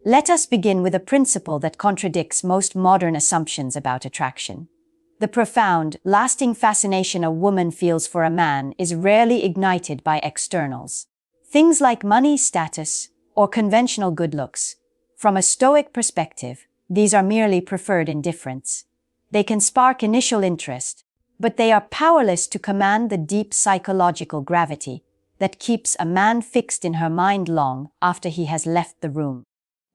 Let us begin with a principle that contradicts most modern assumptions about attraction. The profound, lasting fascination a woman feels for a man is rarely ignited by externals. Things like money, status, or conventional good looks. From a Stoic perspective, these are merely preferred indifference. They can spark initial interest, but they are powerless to command the deep psychological gravity that keeps a man fixed in her mind long after he has left the room.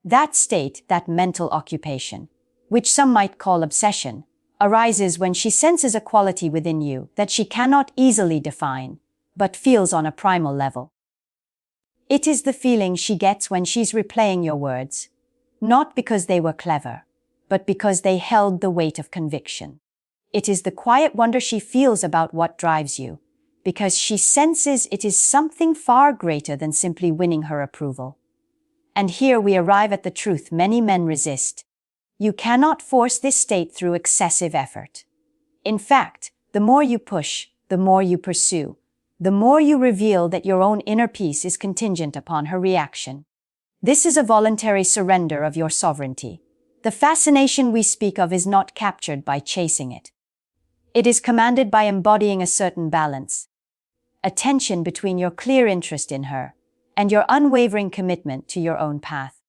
That state, that mental occupation, which some might call obsession, arises when she senses a quality within you that she cannot easily define, but feels on a primal level. It is the feeling she gets when she's replaying your words, not because they were clever, but because they held the weight of conviction. It is the quiet wonder she feels about what drives you, because she senses it is something far greater than simply winning her approval. And here we arrive at the truth many men resist. You cannot force this state through excessive effort. In fact, the more you push, the more you pursue, the more you reveal that your own inner peace is contingent upon her reaction. This is a voluntary surrender of your sovereignty. The fascination we speak of is not captured by chasing it. It is commanded by embodying a certain balance, a tension between your clear interest in her and your unwavering commitment to your own path.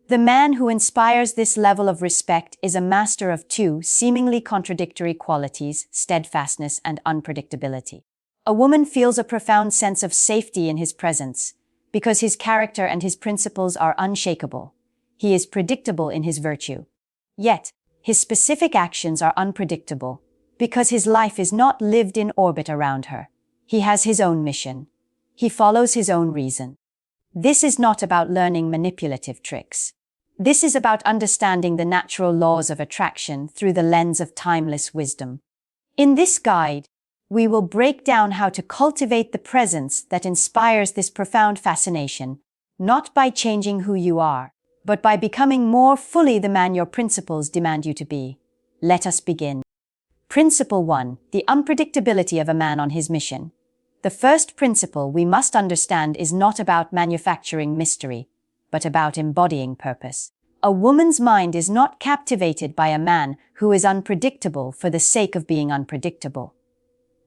The man who inspires this level of respect is a master of two seemingly contradictory qualities, steadfastness and unpredictability. A woman feels a profound sense of safety in his presence, because his character and his principles are unshakable. He is predictable in his virtue. Yet, his specific actions are unpredictable, because his life is not lived in orbit around her. He has his own mission. He follows his own reason. This is not about learning manipulative tricks. This is about understanding the natural laws of attraction through the lens of timeless wisdom. In this guide, we will break down how to cultivate the presence that inspires this profound fascination, not by changing who you are, but by becoming more fully the man your principles demand you to be. Let us begin. Principle 1. The unpredictability of a man on his mission. The first principle we must understand is not about manufacturing mystery, but about embodying purpose. A woman's mind is not captivated by a man who is unpredictable for the sake of being unpredictable.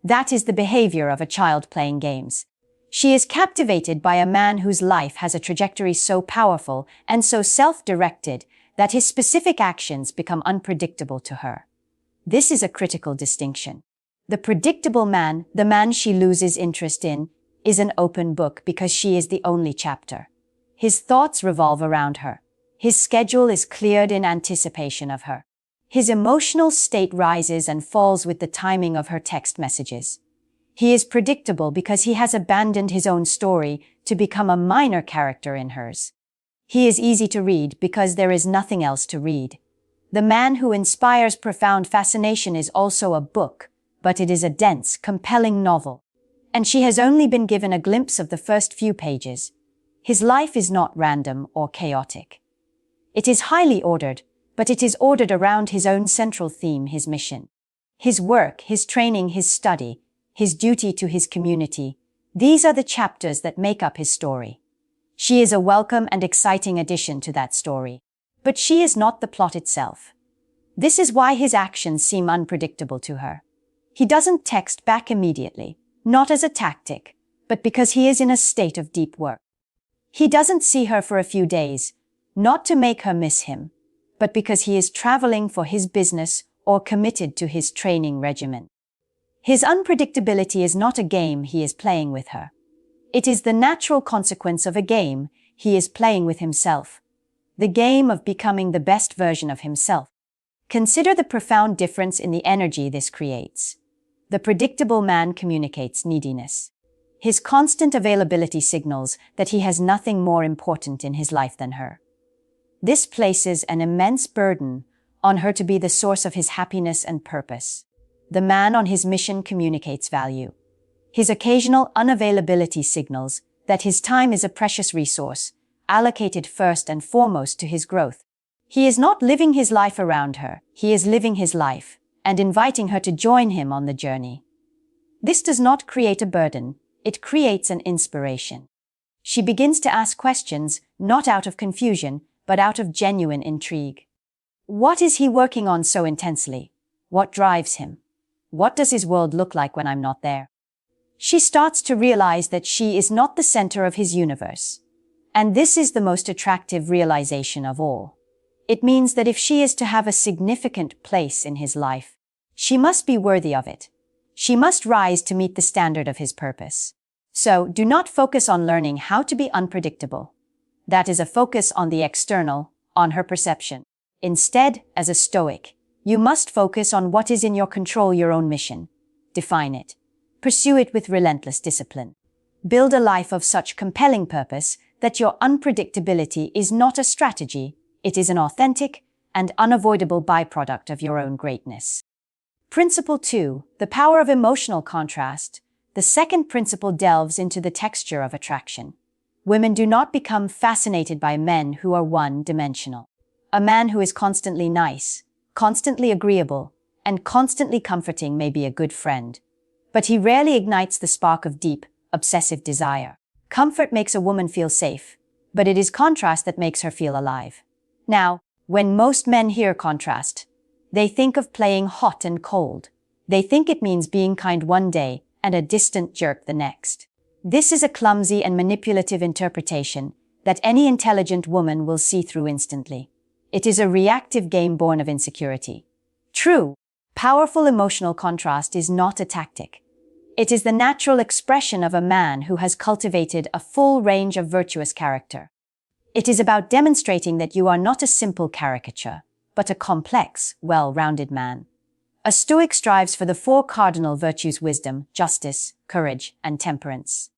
That is the behavior of a child playing games. She is captivated by a man whose life has a trajectory so powerful and so self-directed that his specific actions become unpredictable to her. This is a critical distinction. The predictable man, the man she loses interest in, is an open book because she is the only chapter. His thoughts revolve around her. His schedule is cleared in anticipation of her. His emotional state rises and falls with the timing of her text messages. He is predictable because he has abandoned his own story to become a minor character in hers. He is easy to read because there is nothing else to read. The man who inspires profound fascination is also a book, but it is a dense, compelling novel. And she has only been given a glimpse of the first few pages. His life is not random or chaotic. It is highly ordered, but it is ordered around his own central theme, his mission. His work, his training, his study, his duty to his community. These are the chapters that make up his story. She is a welcome and exciting addition to that story. But she is not the plot itself. This is why his actions seem unpredictable to her. He doesn't text back immediately, not as a tactic, but because he is in a state of deep work. He doesn't see her for a few days, not to make her miss him, but because he is traveling for his business or committed to his training regimen. His unpredictability is not a game he is playing with her. It is the natural consequence of a game he is playing with himself, the game of becoming the best version of himself. Consider the profound difference in the energy this creates. The predictable man communicates neediness. His constant availability signals that he has nothing more important in his life than her. This places an immense burden on her to be the source of his happiness and purpose. The man on his mission communicates value. His occasional unavailability signals that his time is a precious resource, allocated first and foremost to his growth. He is not living his life around her, he is living his life, and inviting her to join him on the journey. This does not create a burden, it creates an inspiration. She begins to ask questions, not out of confusion, but out of genuine intrigue. What is he working on so intensely? What drives him? What does his world look like when I'm not there? She starts to realize that she is not the center of his universe. And this is the most attractive realization of all. It means that if she is to have a significant place in his life, she must be worthy of it. She must rise to meet the standard of his purpose. So, do not focus on learning how to be unpredictable. That is a focus on the external, on her perception. Instead, as a Stoic, you must focus on what is in your control, your own mission. Define it. Pursue it with relentless discipline. Build a life of such compelling purpose that your unpredictability is not a strategy, it is an authentic and unavoidable byproduct of your own greatness. Principle 2, the power of emotional contrast. The second principle delves into the texture of attraction. Women do not become fascinated by men who are one-dimensional. A man who is constantly nice, constantly agreeable, and constantly comforting may be a good friend, but he rarely ignites the spark of deep, obsessive desire. Comfort makes a woman feel safe, but it is contrast that makes her feel alive. Now, when most men hear contrast, they think of playing hot and cold. They think it means being kind one day and a distant jerk the next. This is a clumsy and manipulative interpretation that any intelligent woman will see through instantly. It is a reactive game born of insecurity. True, powerful emotional contrast is not a tactic. It is the natural expression of a man who has cultivated a full range of virtuous character. It is about demonstrating that you are not a simple caricature, but a complex, well-rounded man. A Stoic strives for the 4 cardinal virtues: wisdom, justice, courage, and temperance.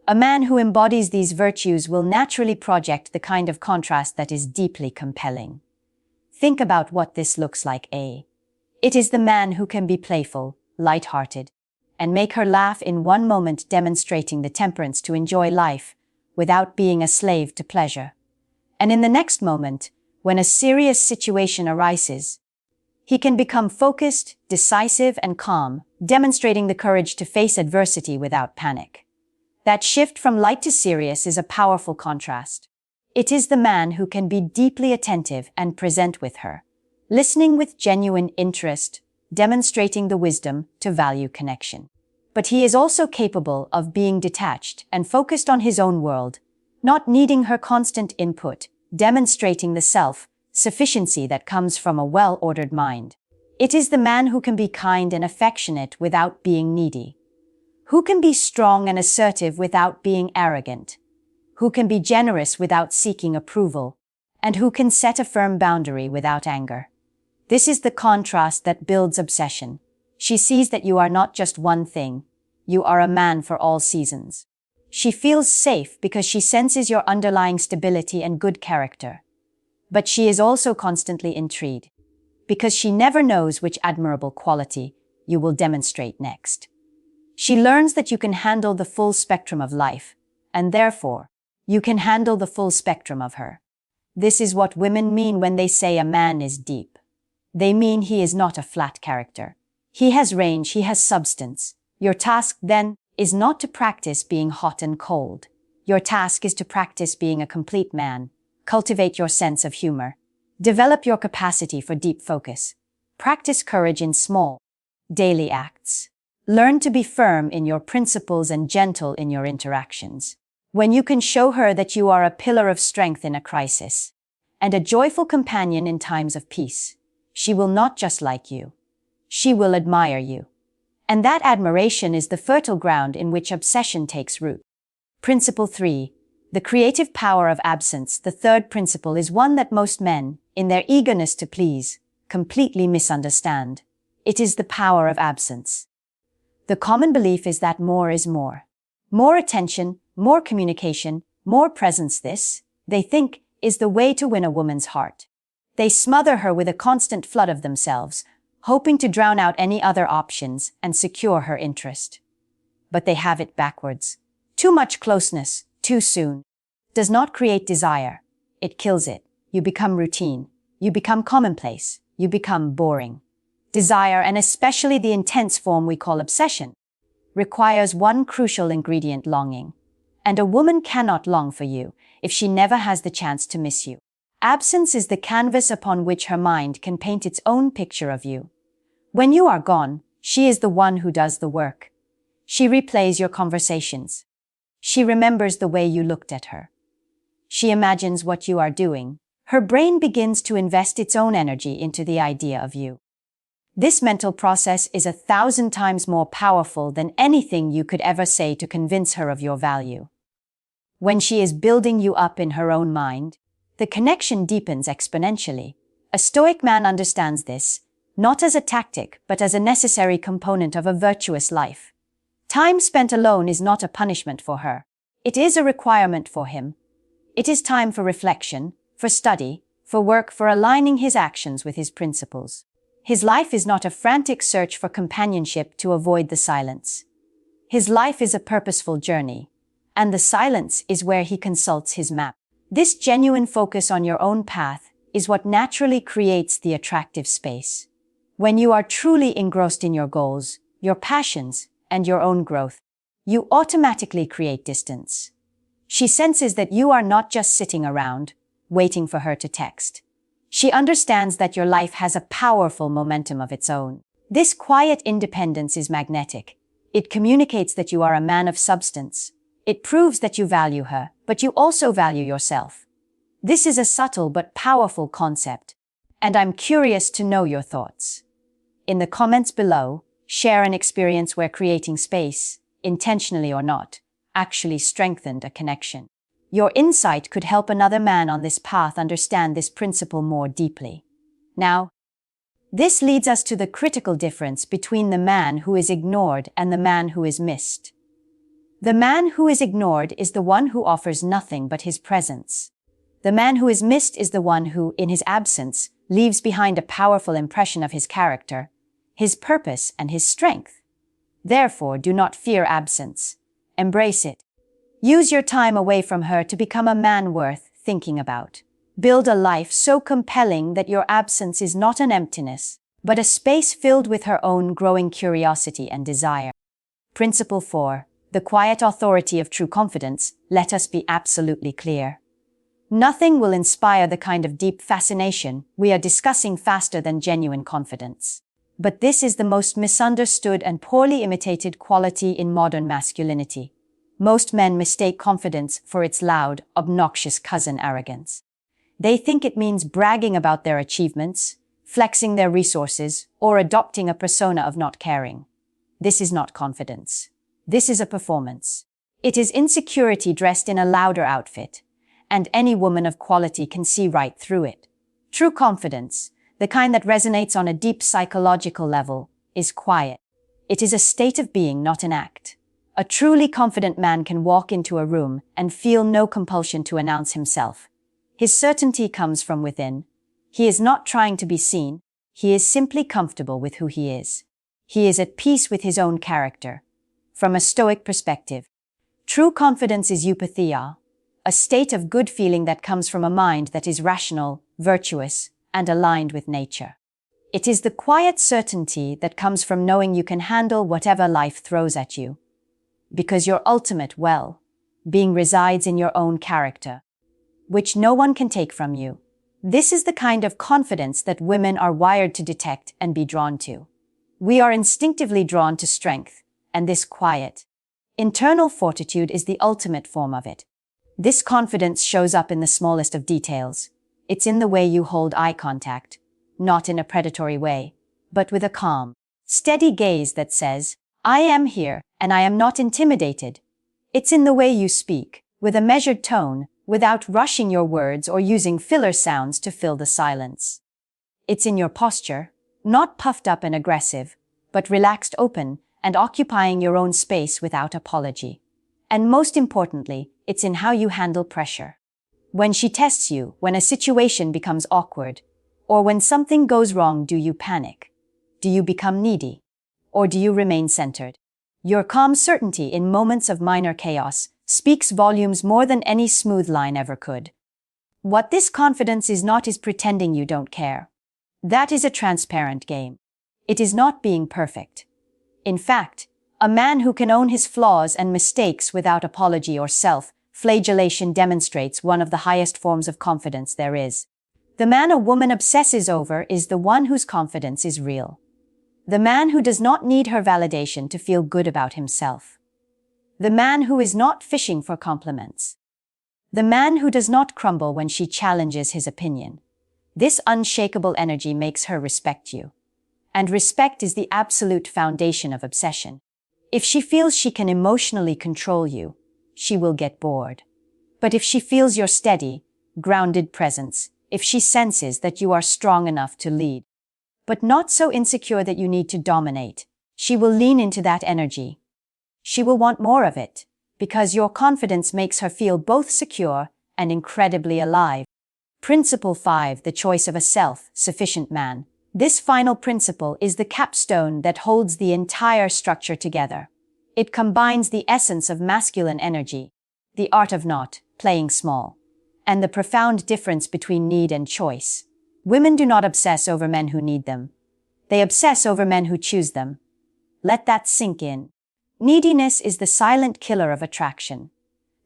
A man who embodies these virtues will naturally project the kind of contrast that is deeply compelling. Think about what this looks like. It is the man who can be playful, light-hearted, and make her laugh in one moment, demonstrating the temperance to enjoy life without being a slave to pleasure. And in the next moment, when a serious situation arises, he can become focused, decisive, and calm, demonstrating the courage to face adversity without panic. That shift from light to serious is a powerful contrast. It is the man who can be deeply attentive and present with her, listening with genuine interest, demonstrating the wisdom to value connection. But he is also capable of being detached and focused on his own world, not needing her constant input, demonstrating the self-sufficiency that comes from a well-ordered mind. It is the man who can be kind and affectionate without being needy, who can be strong and assertive without being arrogant, who can be generous without seeking approval, and who can set a firm boundary without anger. This is the contrast that builds obsession. She sees that you are not just one thing, you are a man for all seasons. She feels safe because she senses your underlying stability and good character. But she is also constantly intrigued, because she never knows which admirable quality you will demonstrate next. She learns that you can handle the full spectrum of life, and therefore, you can handle the full spectrum of her. This is what women mean when they say a man is deep. They mean he is not a flat character. He has range, he has substance. Your task, then, is not to practice being hot and cold. Your task is to practice being a complete man. Cultivate your sense of humor. Develop your capacity for deep focus. Practice courage in small, daily acts. Learn to be firm in your principles and gentle in your interactions. When you can show her that you are a pillar of strength in a crisis and a joyful companion in times of peace, she will not just like you. She will admire you. And that admiration is the fertile ground in which obsession takes root. Principle 3. The creative power of absence. The third principle is one that most men, in their eagerness to please, completely misunderstand. It is the power of absence. The common belief is that more is more. More attention, more communication, more presence. This, they think, is the way to win a woman's heart. They smother her with a constant flood of themselves, hoping to drown out any other options and secure her interest. But they have it backwards. Too much closeness, too soon, does not create desire. It kills it. You become routine. You become commonplace. You become boring. Desire, and especially the intense form we call obsession, requires one crucial ingredient: longing. And a woman cannot long for you if she never has the chance to miss you. Absence is the canvas upon which her mind can paint its own picture of you. When you are gone, she is the one who does the work. She replays your conversations. She remembers the way you looked at her. She imagines what you are doing. Her brain begins to invest its own energy into the idea of you. This mental process is 1,000 times more powerful than anything you could ever say to convince her of your value. When she is building you up in her own mind, the connection deepens exponentially. A Stoic man understands this, not as a tactic, but as a necessary component of a virtuous life. Time spent alone is not a punishment for her. It is a requirement for him. It is time for reflection, for study, for work, for aligning his actions with his principles. His life is not a frantic search for companionship to avoid the silence. His life is a purposeful journey, and the silence is where he consults his map. This genuine focus on your own path is what naturally creates the attractive space. When you are truly engrossed in your goals, your passions, and your own growth, you automatically create distance. She senses that you are not just sitting around, waiting for her to text. She understands that your life has a powerful momentum of its own. This quiet independence is magnetic. It communicates that you are a man of substance. It proves that you value her, but you also value yourself. This is a subtle but powerful concept, and I'm curious to know your thoughts. In the comments below, share an experience where creating space, intentionally or not, actually strengthened a connection. Your insight could help another man on this path understand this principle more deeply. Now, this leads us to the critical difference between the man who is ignored and the man who is missed. The man who is ignored is the one who offers nothing but his presence. The man who is missed is the one who, in his absence, leaves behind a powerful impression of his character, his purpose, and his strength. Therefore, do not fear absence. Embrace it. Use your time away from her to become a man worth thinking about. Build a life so compelling that your absence is not an emptiness, but a space filled with her own growing curiosity and desire. Principle 4. The quiet authority of true confidence. Let us be absolutely clear. Nothing will inspire the kind of deep fascination we are discussing faster than genuine confidence. But this is the most misunderstood and poorly imitated quality in modern masculinity. Most men mistake confidence for its loud, obnoxious cousin arrogance. They think it means bragging about their achievements, flexing their resources, or adopting a persona of not caring. This is not confidence. This is a performance. It is insecurity dressed in a louder outfit, and any woman of quality can see right through it. True confidence, the kind that resonates on a deep psychological level, is quiet. It is a state of being, not an act. A truly confident man can walk into a room and feel no compulsion to announce himself. His certainty comes from within. He is not trying to be seen. He is simply comfortable with who he is. He is at peace with his own character. From a Stoic perspective, true confidence is eupatheia, a state of good feeling that comes from a mind that is rational, virtuous, and aligned with nature. It is the quiet certainty that comes from knowing you can handle whatever life throws at you. Because your ultimate well-being resides in your own character, which no one can take from you. This is the kind of confidence that women are wired to detect and be drawn to. We are instinctively drawn to strength, and this quiet, internal fortitude is the ultimate form of it. This confidence shows up in the smallest of details. It's in the way you hold eye contact, not in a predatory way, but with a calm, steady gaze that says, I am here, and I am not intimidated. It's in the way you speak, with a measured tone, without rushing your words or using filler sounds to fill the silence. It's in your posture, not puffed up and aggressive, but relaxed, open, and occupying your own space without apology. And most importantly, it's in how you handle pressure. When she tests you, when a situation becomes awkward, or when something goes wrong, do you panic? Do you become needy? Or do you remain centered? Your calm certainty in moments of minor chaos speaks volumes more than any smooth line ever could. What this confidence is not is pretending you don't care. That is a transparent game. It is not being perfect. In fact, a man who can own his flaws and mistakes without apology or self-flagellation demonstrates one of the highest forms of confidence there is. The man a woman obsesses over is the one whose confidence is real. The man who does not need her validation to feel good about himself. The man who is not fishing for compliments. The man who does not crumble when she challenges his opinion. This unshakable energy makes her respect you. And respect is the absolute foundation of obsession. If she feels she can emotionally control you, she will get bored. But if she feels your steady, grounded presence, if she senses that you are strong enough to lead, but not so insecure that you need to dominate, she will lean into that energy. She will want more of it, because your confidence makes her feel both secure and incredibly alive. Principle 5, the choice of a self-sufficient man. This final principle is the capstone that holds the entire structure together. It combines the essence of masculine energy, the art of not playing small, and the profound difference between need and choice. Women do not obsess over men who need them. They obsess over men who choose them. Let that sink in. Neediness is the silent killer of attraction.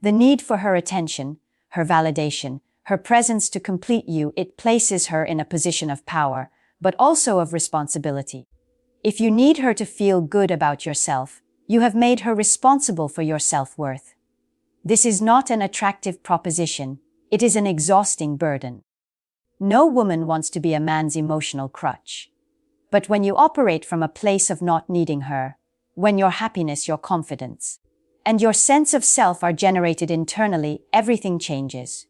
The need for her attention, her validation, her presence to complete you, it places her in a position of power, but also of responsibility. If you need her to feel good about yourself, you have made her responsible for your self-worth. This is not an attractive proposition, it is an exhausting burden. No woman wants to be a man's emotional crutch. But when you operate from a place of not needing her, when your happiness, your confidence, and your sense of self are generated internally, everything changes.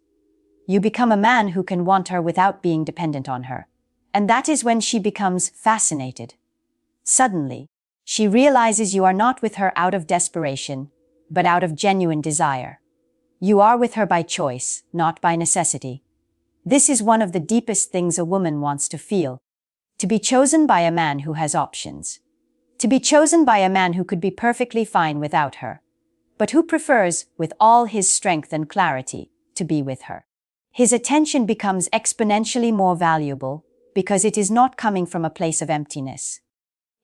You become a man who can want her without being dependent on her. And that is when she becomes fascinated. Suddenly, she realizes you are not with her out of desperation, but out of genuine desire. You are with her by choice, not by necessity. This is one of the deepest things a woman wants to feel. To be chosen by a man who has options. To be chosen by a man who could be perfectly fine without her, but who prefers, with all his strength and clarity, to be with her. His attention becomes exponentially more valuable, because it is not coming from a place of emptiness.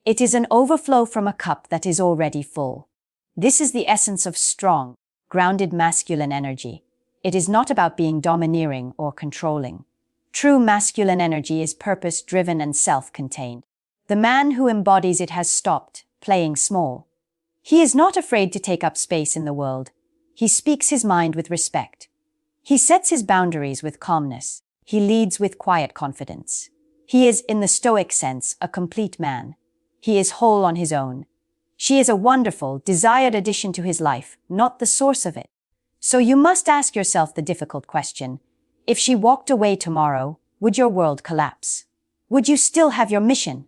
It is an overflow from a cup that is already full. This is the essence of strong, grounded masculine energy. It is not about being domineering or controlling. True masculine energy is purpose-driven and self-contained. The man who embodies it has stopped playing small. He is not afraid to take up space in the world. He speaks his mind with respect. He sets his boundaries with calmness. He leads with quiet confidence. He is, in the Stoic sense, a complete man. He is whole on his own. She is a wonderful, desired addition to his life, not the source of it. So you must ask yourself the difficult question. If she walked away tomorrow, would your world collapse? Would you still have your mission,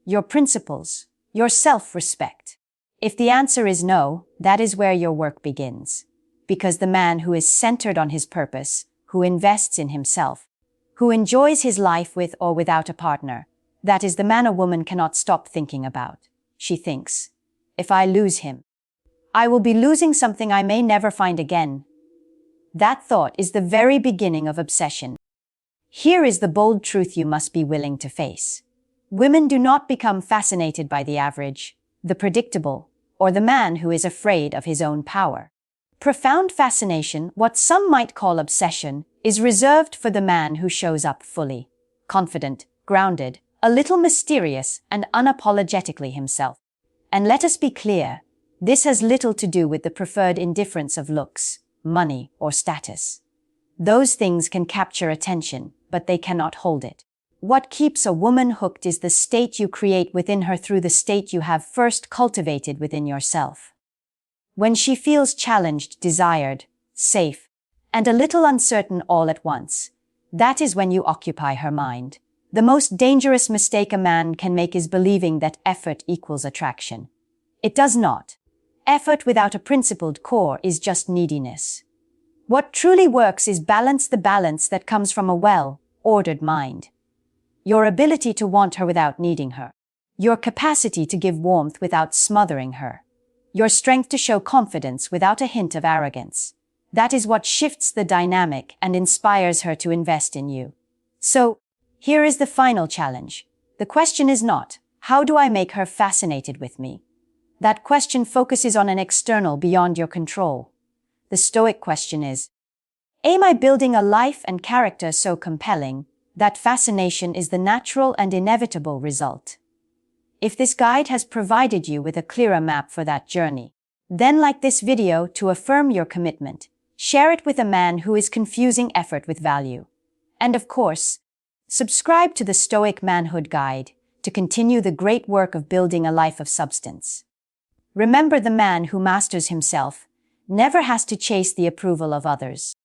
your principles, your self-respect? If the answer is no, that is where your work begins. Because the man who is centered on his purpose, who invests in himself, who enjoys his life with or without a partner, that is the man a woman cannot stop thinking about. She thinks, if I lose him, I will be losing something I may never find again. That thought is the very beginning of obsession. Here is the bold truth you must be willing to face. Women do not become fascinated by the average, the predictable, or the man who is afraid of his own power. Profound fascination, what some might call obsession, is reserved for the man who shows up fully, confident, grounded, a little mysterious, and unapologetically himself. And let us be clear, this has little to do with the preferred indifference of looks, money, or status. Those things can capture attention, but they cannot hold it. What keeps a woman hooked is the state you create within her through the state you have first cultivated within yourself. When she feels challenged, desired, safe, and a little uncertain all at once, that is when you occupy her mind. The most dangerous mistake a man can make is believing that effort equals attraction. It does not. Effort without a principled core is just neediness. What truly works is the balance that comes from a well-ordered mind. Your ability to want her without needing her. Your capacity to give warmth without smothering her. Your strength to show confidence without a hint of arrogance. That is what shifts the dynamic and inspires her to invest in you. So, here is the final challenge. The question is not, how do I make her fascinated with me? That question focuses on an external beyond your control. The Stoic question is, am I building a life and character so compelling that fascination is the natural and inevitable result. If this guide has provided you with a clearer map for that journey, then like this video to affirm your commitment. Share it with a man who is confusing effort with value. And of course, subscribe to the Stoic Manhood Guide to continue the great work of building a life of substance. Remember, the man who masters himself never has to chase the approval of others.